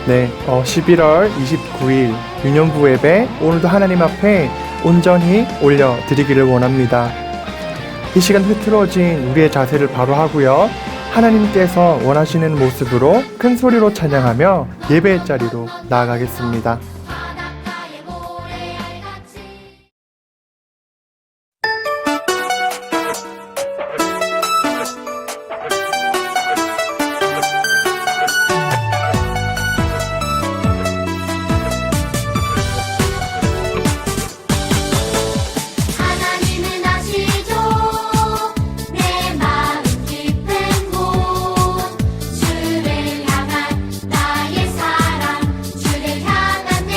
네, 11월 29일 유년부 예배 오늘도 하나님 앞에 온전히 올려드리기를 원합니다. 이 시간 흐트러진 우리의 자세를 바로 하고요. 하나님께서 원하시는 모습으로 큰 소리로 찬양하며 예배의 자리로 나아가겠습니다. 주를 향한 나의 사랑, 주를 향한 내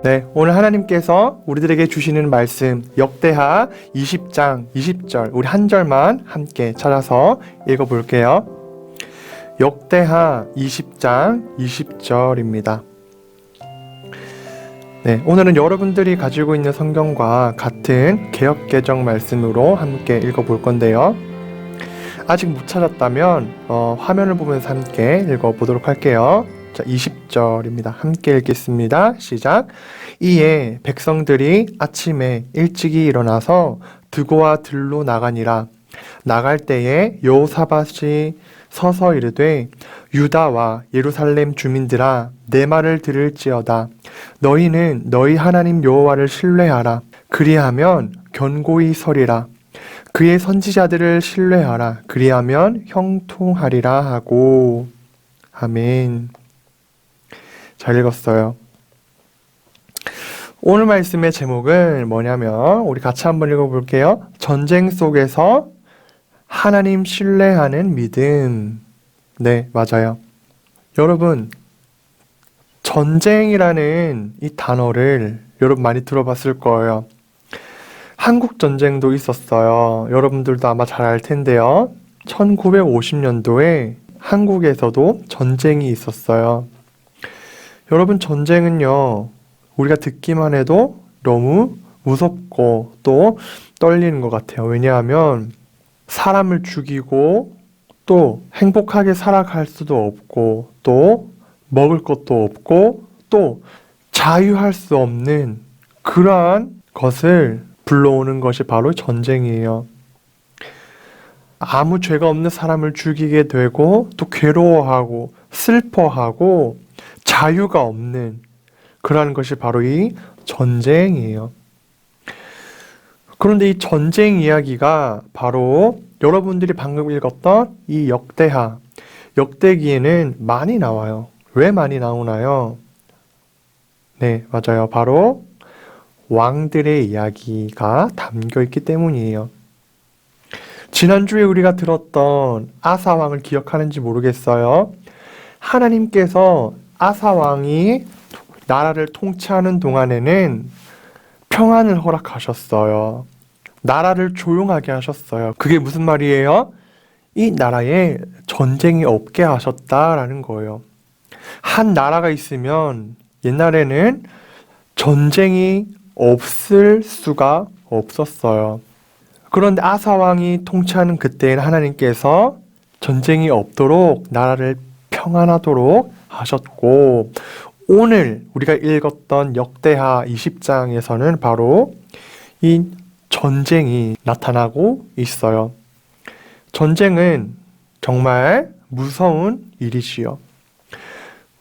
네, 오늘 하나님께서 우리들에게 주시는 말씀 역대하 20장 20절 우리 한 절만 함께 찾아서 읽어볼게요. 역대하 20장 20절입니다. 네, 오늘은 여러분들이 가지고 있는 성경과 같은 개역개정 말씀으로 함께 읽어볼 건데요. 아직 못 찾았다면 화면을 보면서 함께 읽어보도록 할게요. 자, 20절입니다. 함께 읽겠습니다. 시작. 이에 백성들이 아침에 일찍이 일어나서 드고와 들로 나가니라. 나갈 때에 여호사밧이 서서 이르되 유다와 예루살렘 주민들아 내 말을 들을지어다. 너희는 너희 하나님 여호와를 신뢰하라. 그리하면 견고히 서리라. 그의 선지자들을 신뢰하라. 그리하면 형통하리라 하고. 아멘. 잘 읽었어요. 오늘 말씀의 제목은 뭐냐면 우리 같이 한번 읽어볼게요. 전쟁 속에서 하나님 신뢰하는 믿음. 네, 맞아요. 여러분, 전쟁이라는 이 단어를 여러분 많이 들어봤을 거예요. 한국 전쟁도 있었어요. 여러분들도 아마 잘 알 텐데요. 1950년도에 한국에서도 전쟁이 있었어요. 여러분, 전쟁은요, 우리가 듣기만 해도 너무 무섭고 또 떨리는 것 같아요. 왜냐하면 사람을 죽이고 또 행복하게 살아갈 수도 없고 또 먹을 것도 없고 또 자유할 수 없는 그러한 것을 불러오는 것이 바로 전쟁이에요. 아무 죄가 없는 사람을 죽이게 되고 또 괴로워하고 슬퍼하고 자유가 없는 그러한 것이 바로 이 전쟁이에요. 그런데 이 전쟁 이야기가 바로 여러분들이 방금 읽었던 이 역대기에는 많이 나와요. 왜 많이 나오나요? 네, 맞아요. 바로 왕들의 이야기가 담겨 있기 때문이에요. 지난주에 우리가 들었던 아사 왕을 기억하는지 모르겠어요. 하나님께서 아사 왕이 나라를 통치하는 동안에는 평안을 허락하셨어요. 나라를 조용하게 하셨어요. 그게 무슨 말이에요? 이 나라에 전쟁이 없게 하셨다라는 거예요. 한 나라가 있으면 옛날에는 전쟁이 없을 수가 없었어요. 그런데 아사 왕이 통치하는 그때에는 하나님께서 전쟁이 없도록 나라를 평안하도록 하셨고, 오늘 우리가 읽었던 역대하 20장에서는 바로 이 전쟁이 나타나고 있어요. 전쟁은 정말 무서운 일이지요.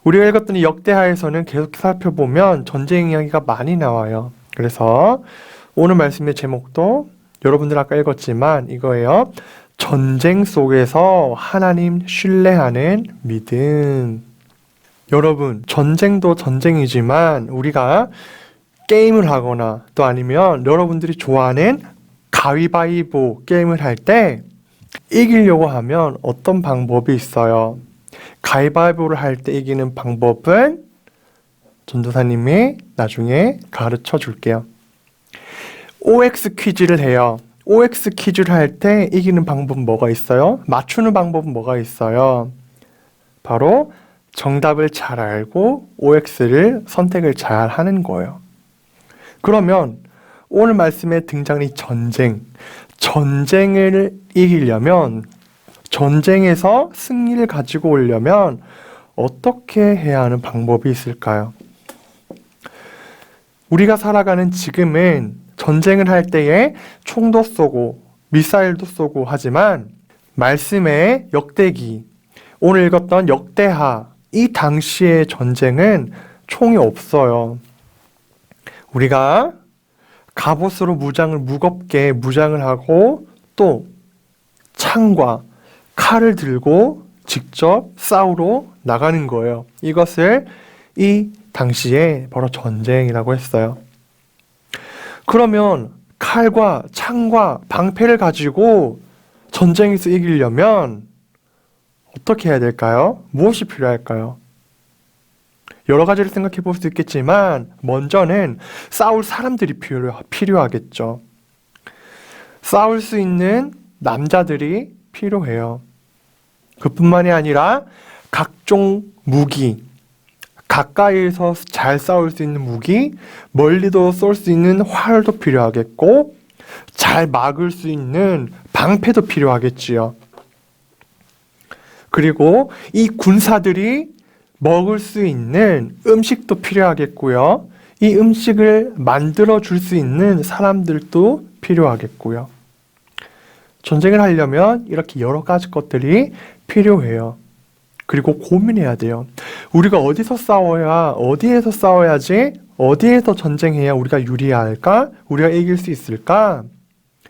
우리가 읽었던 이 역대하에서는 계속 살펴보면 전쟁 이야기가 많이 나와요. 그래서 오늘 말씀의 제목도 여러분들 아까 읽었지만 이거예요. 전쟁 속에서 하나님 신뢰하는 믿음. 여러분, 전쟁도 전쟁이지만 우리가 게임을 하거나 또 아니면 여러분들이 좋아하는 가위바위보 게임을 할 때 이기려고 하면 어떤 방법이 있어요? 가위바위보를 할 때 이기는 방법은 전도사님이 나중에 가르쳐 줄게요. OX 퀴즈를 해요. OX 퀴즈를 할 때 이기는 방법은 뭐가 있어요? 맞추는 방법은 뭐가 있어요? 바로 정답을 잘 알고 OX를 선택을 잘 하는 거예요. 그러면 오늘 말씀에 등장한 이 전쟁을 이기려면, 전쟁에서 승리를 가지고 오려면 어떻게 해야 하는 방법이 있을까요? 우리가 살아가는 지금은 전쟁을 할 때에 총도 쏘고 미사일도 쏘고 하지만 말씀의 역대기, 오늘 읽었던 역대하, 이 당시의 전쟁은 총이 없어요. 우리가 갑옷으로 무겁게 무장을 하고 또 창과 칼을 들고 직접 싸우러 나가는 거예요. 이것을 이 당시에 바로 전쟁이라고 했어요. 그러면 칼과 창과 방패를 가지고 전쟁에서 이기려면 어떻게 해야 될까요? 무엇이 필요할까요? 여러 가지를 생각해 볼 수 있겠지만 먼저는 싸울 사람들이 필요하겠죠. 싸울 수 있는 남자들이 필요해요. 그뿐만이 아니라 각종 무기, 가까이에서 잘 싸울 수 있는 무기, 멀리도 쏠 수 있는 활도 필요하겠고 잘 막을 수 있는 방패도 필요하겠지요. 그리고 이 군사들이 먹을 수 있는 음식도 필요하겠고요. 이 음식을 만들어 줄 수 있는 사람들도 필요하겠고요. 전쟁을 하려면 이렇게 여러 가지 것들이 필요해요. 그리고 고민해야 돼요. 우리가 어디에서 싸워야지, 어디에서 전쟁해야 우리가 유리할까? 우리가 이길 수 있을까?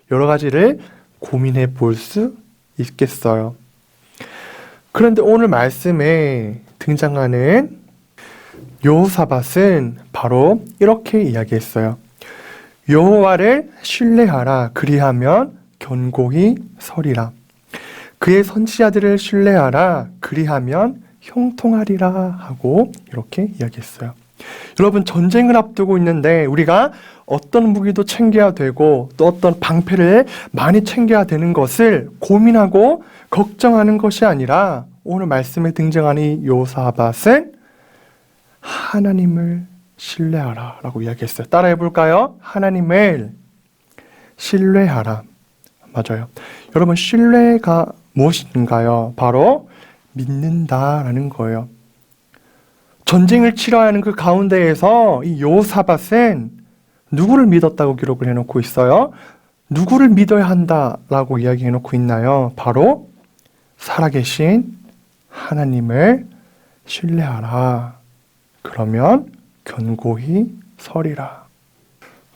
여러 가지를 고민해 볼 수 있겠어요. 그런데 오늘 말씀에 등장하는 여호사밧은 바로 이렇게 이야기했어요. 여호와를 신뢰하라. 그리하면 견고히 서리라. 그의 선지자들을 신뢰하라. 그리하면 형통하리라 하고 이렇게 이야기했어요. 여러분, 전쟁을 앞두고 있는데 우리가 어떤 무기도 챙겨야 되고 또 어떤 방패를 많이 챙겨야 되는 것을 고민하고 걱정하는 것이 아니라 오늘 말씀에 등장하는 이 여호사밧은 하나님을 신뢰하라 라고 이야기했어요. 따라해 볼까요? 하나님을 신뢰하라. 맞아요. 여러분, 신뢰가 무엇인가요? 바로 믿는다라는 거예요. 전쟁을 치러야 하는 그 가운데에서 이 여호사밧은 누구를 믿었다고 기록을 해놓고 있어요? 누구를 믿어야 한다라고 이야기해놓고 있나요? 바로 살아계신 하나님을 신뢰하라. 그러면 견고히 서리라.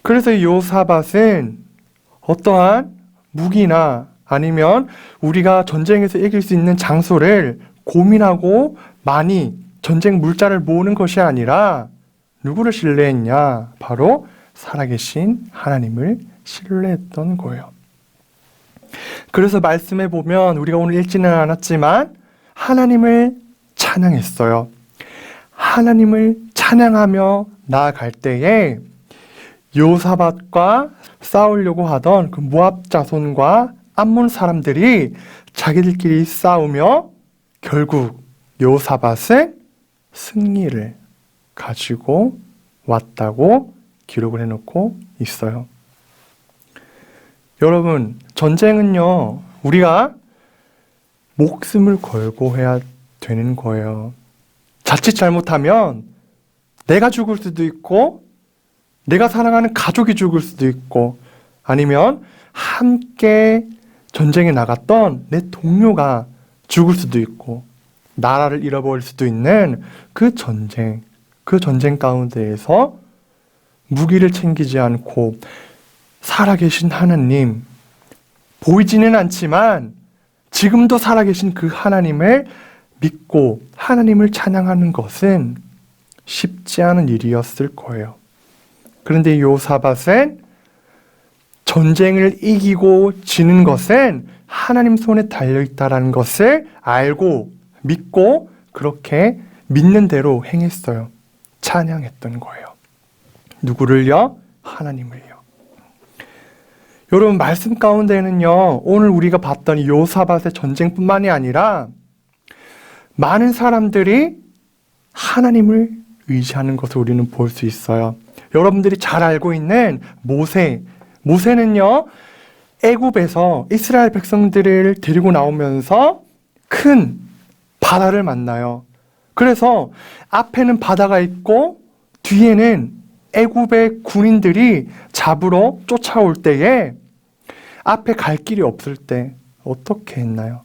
그래서 이 여호사밧은 어떠한 무기나 아니면 우리가 전쟁에서 이길 수 있는 장소를 고민하고 많이 전쟁 물자를 모으는 것이 아니라 누구를 신뢰했냐? 바로 살아계신 하나님을 신뢰했던 거예요. 그래서 말씀해 보면 우리가 오늘 읽지는 않았지만 하나님을 찬양했어요. 하나님을 찬양하며 나아갈 때에 여호사밧과 싸우려고 하던 그 모압 자손과 암몬 사람들이 자기들끼리 싸우며 결국 여호사밧은 승리를 가지고 왔다고 기록을 해놓고 있어요. 여러분, 전쟁은요, 우리가 목숨을 걸고 해야 되는 거예요. 자칫 잘못하면 내가 죽을 수도 있고 내가 사랑하는 가족이 죽을 수도 있고 아니면 함께 전쟁에 나갔던 내 동료가 죽을 수도 있고 나라를 잃어버릴 수도 있는 그 전쟁 가운데에서 무기를 챙기지 않고 살아계신 하나님, 보이지는 않지만 지금도 살아계신 그 하나님을 믿고 하나님을 찬양하는 것은 쉽지 않은 일이었을 거예요. 그런데 여호사밧은 전쟁을 이기고 지는 것은 하나님 손에 달려있다라는 것을 알고 믿고 그렇게 믿는 대로 행했어요. 찬양했던 거예요. 누구를요? 하나님을요. 여러분, 말씀 가운데는요, 오늘 우리가 봤던 이 여호사밧의 전쟁뿐만이 아니라 많은 사람들이 하나님을 의지하는 것을 우리는 볼 수 있어요. 여러분들이 잘 알고 있는 모세는요, 애굽에서 이스라엘 백성들을 데리고 나오면서 큰 바다를 만나요. 그래서 앞에는 바다가 있고 뒤에는 애굽의 군인들이 잡으러 쫓아올 때에 앞에 갈 길이 없을 때 어떻게 했나요?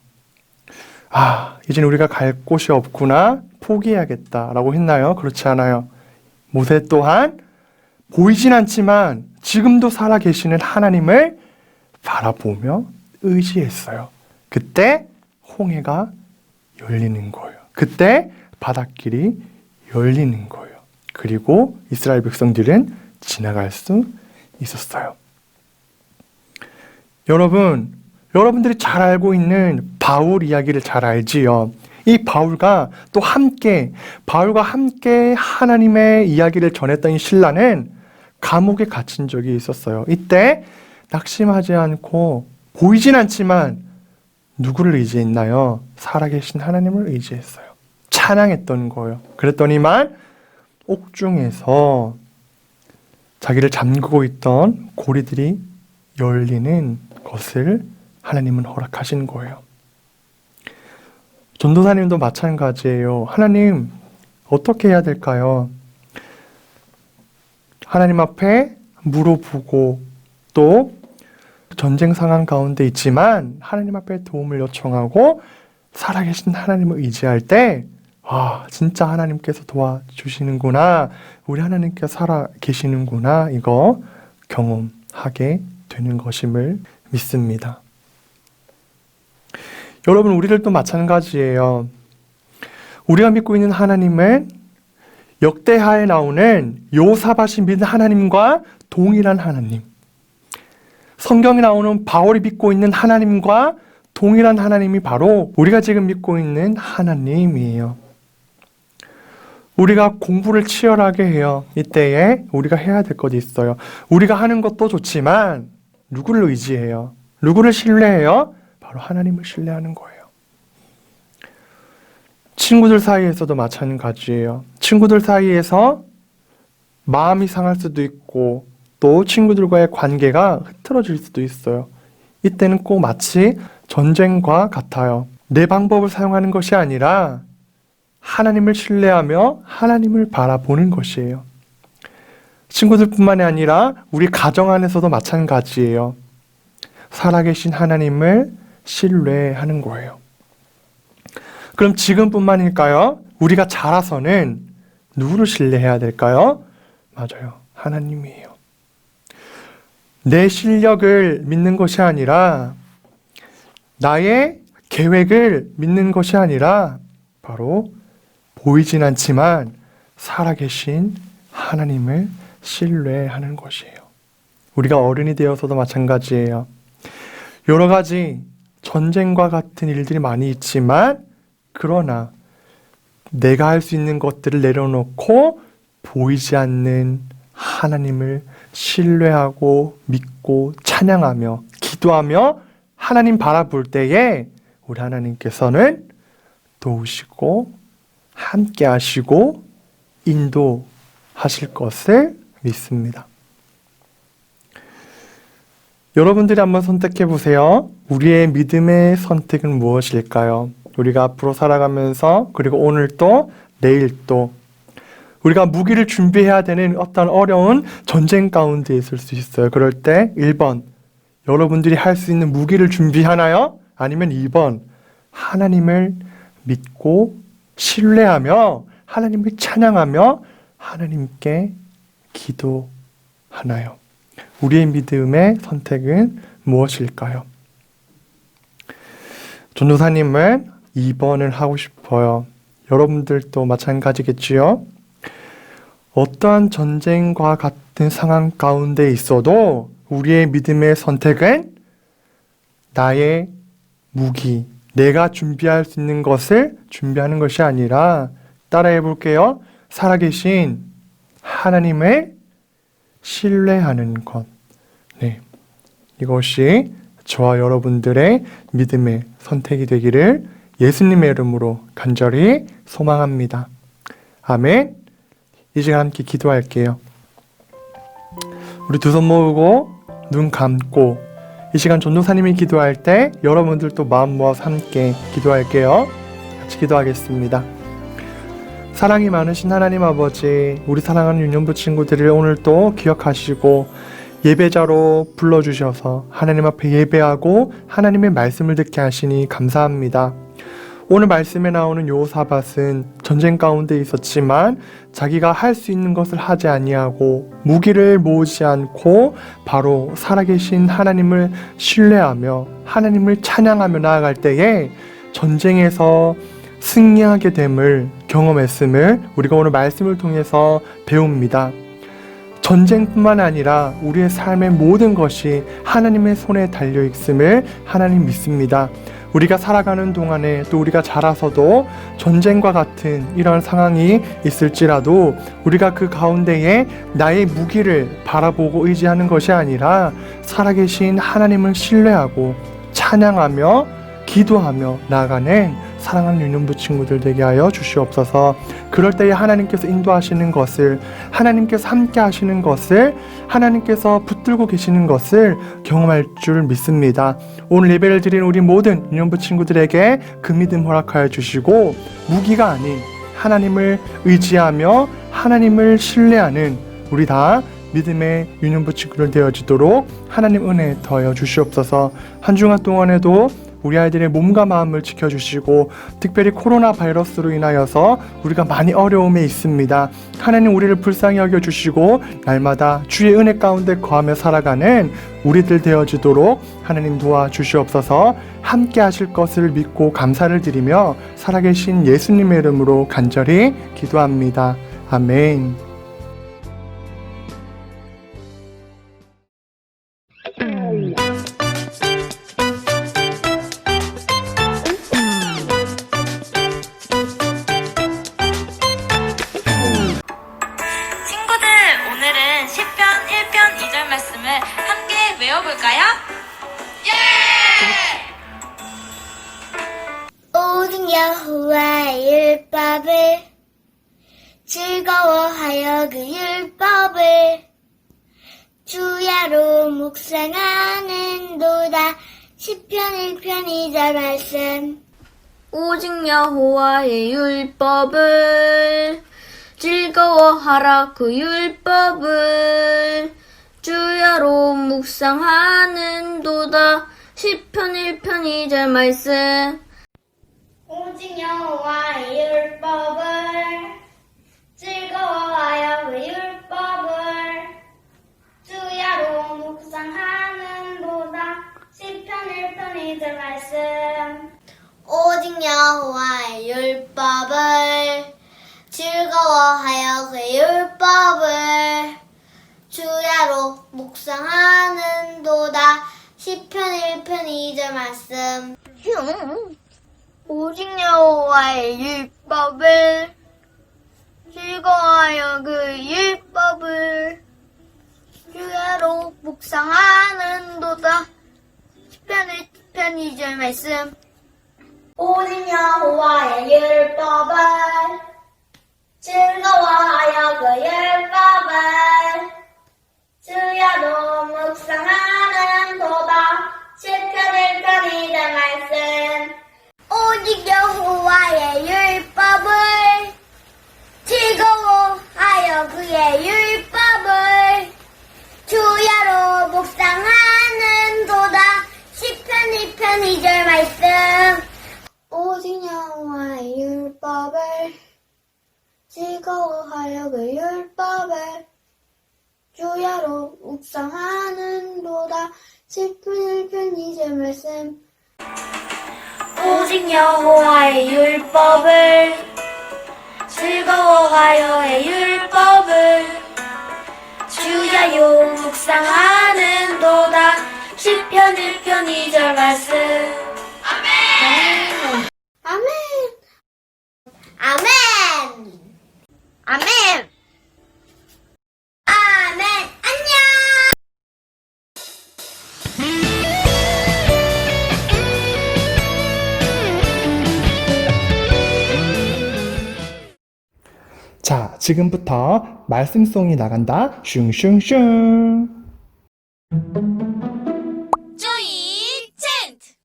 이제는 우리가 갈 곳이 없구나, 포기해야겠다라고 했나요? 그렇지 않아요. 모세 또한 보이진 않지만 지금도 살아계시는 하나님을 바라보며 의지했어요. 그때 홍해가 열리는 거예요. 그때 바닷길이 열리는 거예요. 그리고 이스라엘 백성들은 지나갈 수 있었어요. 여러분들이 잘 알고 있는 바울 이야기를 잘 알지요. 이 바울과 함께 하나님의 이야기를 전했던 이 신라는 감옥에 갇힌 적이 있었어요. 이때 낙심하지 않고 보이진 않지만 누구를 의지했나요? 살아계신 하나님을 의지했어요. 찬양했던 거예요. 그랬더니만 옥중에서 자기를 잠그고 있던 고리들이 열리는 것을 하나님은 허락하신 거예요. 전도사님도 마찬가지예요. 하나님, 어떻게 해야 될까요? 하나님 앞에 물어보고 또 전쟁 상황 가운데 있지만 하나님 앞에 도움을 요청하고 살아계신 하나님을 의지할 때 진짜 하나님께서 도와주시는구나, 우리 하나님께서 살아계시는구나, 이거 경험하게 되는 것임을 믿습니다. 여러분, 우리들도 마찬가지예요. 우리가 믿고 있는 하나님은 역대하에 나오는 요사밧이 믿는 하나님과 동일한 하나님, 성경에 나오는 바울이 믿고 있는 하나님과 동일한 하나님이 바로 우리가 지금 믿고 있는 하나님이에요. 우리가 공부를 치열하게 해요. 이때에 우리가 해야 될 것이 있어요. 우리가 하는 것도 좋지만 누구를 의지해요? 누구를 신뢰해요? 바로 하나님을 신뢰하는 거예요. 친구들 사이에서도 마찬가지예요. 친구들 사이에서 마음이 상할 수도 있고 또 친구들과의 관계가 흐트러질 수도 있어요. 이때는 꼭 마치 전쟁과 같아요. 내 방법을 사용하는 것이 아니라 하나님을 신뢰하며 하나님을 바라보는 것이에요. 친구들뿐만이 아니라 우리 가정 안에서도 마찬가지예요. 살아계신 하나님을 신뢰하는 거예요. 그럼 지금뿐만일까요? 우리가 자라서는 누구를 신뢰해야 될까요? 맞아요. 하나님이에요. 내 실력을 믿는 것이 아니라 나의 계획을 믿는 것이 아니라 바로 보이진 않지만 살아계신 하나님을 신뢰하는 것이에요. 우리가 어른이 되어서도 마찬가지예요. 여러 가지 전쟁과 같은 일들이 많이 있지만 그러나 내가 할 수 있는 것들을 내려놓고 보이지 않는 하나님을 신뢰하고 믿고 찬양하며 기도하며 하나님 바라볼 때에 우리 하나님께서는 도우시고 함께 하시고 인도하실 것을 믿습니다. 여러분들이 한번 선택해 보세요. 우리의 믿음의 선택은 무엇일까요? 우리가 앞으로 살아가면서 그리고 오늘 또 내일 또 우리가 무기를 준비해야 되는 어떤 어려운 전쟁 가운데 있을 수 있어요. 그럴 때 1번, 여러분들이 할 수 있는 무기를 준비하나요? 아니면 2번, 하나님을 믿고 신뢰하며 하나님을 찬양하며 하나님께 기도하나요? 우리의 믿음의 선택은 무엇일까요? 전도사님은 2번을 하고 싶어요. 여러분들도 마찬가지겠지요? 어떠한 전쟁과 같은 상황 가운데 있어도 우리의 믿음의 선택은 나의 무기, 내가 준비할 수 있는 것을 준비하는 것이 아니라 따라해 볼게요. 살아계신 하나님을 신뢰하는 것. 네, 이것이 저와 여러분들의 믿음의 선택이 되기를 예수님의 이름으로 간절히 소망합니다. 아멘. 이 시간 함께 기도할게요. 우리 두 손 모으고 눈 감고 이 시간 전도사님이 기도할 때 여러분들도 마음 모아서 함께 기도할게요. 같이 기도하겠습니다. 사랑이 많으신 하나님 아버지, 우리 사랑하는 유년부 친구들을 오늘 또 기억하시고 예배자로 불러주셔서 하나님 앞에 예배하고 하나님의 말씀을 듣게 하시니 감사합니다. 오늘 말씀에 나오는 여호사밧은 전쟁 가운데 있었지만 자기가 할 수 있는 것을 하지 아니하고 무기를 모으지 않고 바로 살아계신 하나님을 신뢰하며 하나님을 찬양하며 나아갈 때에 전쟁에서 승리하게 됨을 경험했음을 우리가 오늘 말씀을 통해서 배웁니다. 전쟁뿐만 아니라 우리의 삶의 모든 것이 하나님의 손에 달려 있음을 하나님 믿습니다. 우리가 살아가는 동안에 또 우리가 자라서도 전쟁과 같은 이런 상황이 있을지라도 우리가 그 가운데에 나의 무기를 바라보고 의지하는 것이 아니라 살아계신 하나님을 신뢰하고 찬양하며 기도하며 나아가는 사랑하는 유년부 친구들 되게 하여 주시옵소서. 그럴 때에 하나님께서 인도하시는 것을, 하나님께서 함께 하시는 것을, 하나님께서 붙들고 계시는 것을 경험할 줄 믿습니다. 오늘 예배를 드린 우리 모든 유년부 친구들에게 그 믿음 허락하여 주시고, 무기가 아닌 하나님을 의지하며 하나님을 신뢰하는 우리 다 믿음의 유년부 친구들 되어지도록 하나님 은혜 더하여 주시옵소서. 한 주간 동안에도 우리 아이들의 몸과 마음을 지켜주시고, 특별히 코로나 바이러스로 인하여서 우리가 많이 어려움에 있습니다. 하나님 우리를 불쌍히 여겨주시고 날마다 주의 은혜 가운데 거하며 살아가는 우리들 되어지도록 하나님 도와주시옵소서. 함께 하실 것을 믿고 감사를 드리며 살아계신 예수님의 이름으로 간절히 기도합니다. 아멘. 오늘은 시편 1편 2절 말씀을 함께 외워볼까요? 오직 여호와의 율법을 즐거워하여 그 율법을 주야로 묵상하는도다. 시편 1편 2절 말씀. 오직 여호와의 율법을 즐거워하라 그 율법을 주야로 묵상하는도다. 시편 1편 2절 말씀. 오직 여호와의 율법을 즐거워하여 그 율법을 주야로 묵상하는도다. 시편 1편 2절 말씀. 오직 여호와의 율법을 즐거워하여 그 율법을 주야로 묵상하는도다. 시편 1편 2절 말씀. 오직 여호와의 율법을 즐거워하여 그 율법을 주야로 묵상하는도다. 시편 1편 2절 말씀. 오직 여호와의 율법을 즐거워하여 그 율법을 주야로 묵상하는도다. 시편 1편 2절 말씀. 오직 여호와의 율법을 즐거워하여 그의 율법을 주야로 묵상하는도다. 시편 1편 2절 말씀. 오직 여호와의 율법을 즐거워하여 그 율법을 주야로 묵상하는도다. 시편 1편 2절 말씀. 오직 여호와의 율법을 즐거워하여 그 율법을 주야로 묵상하는도다. 시편 1편 2절 말씀. 아멘. 아멘. 아멘. 아멘. 아멘. 안녕. 자, 지금부터 말씀송이 나간다. 슝슝슝. 조이 챈트.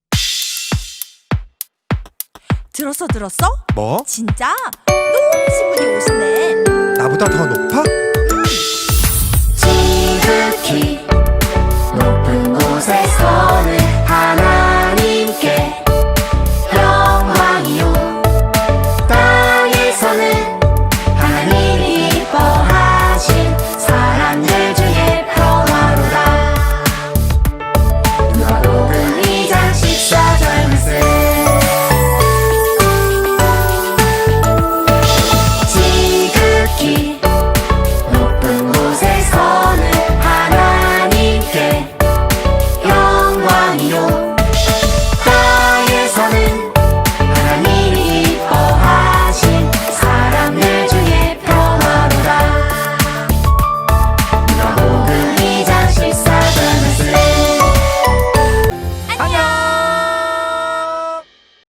들었어? 뭐? 진짜 높으신 분이 오시네. 나보다 더 높아?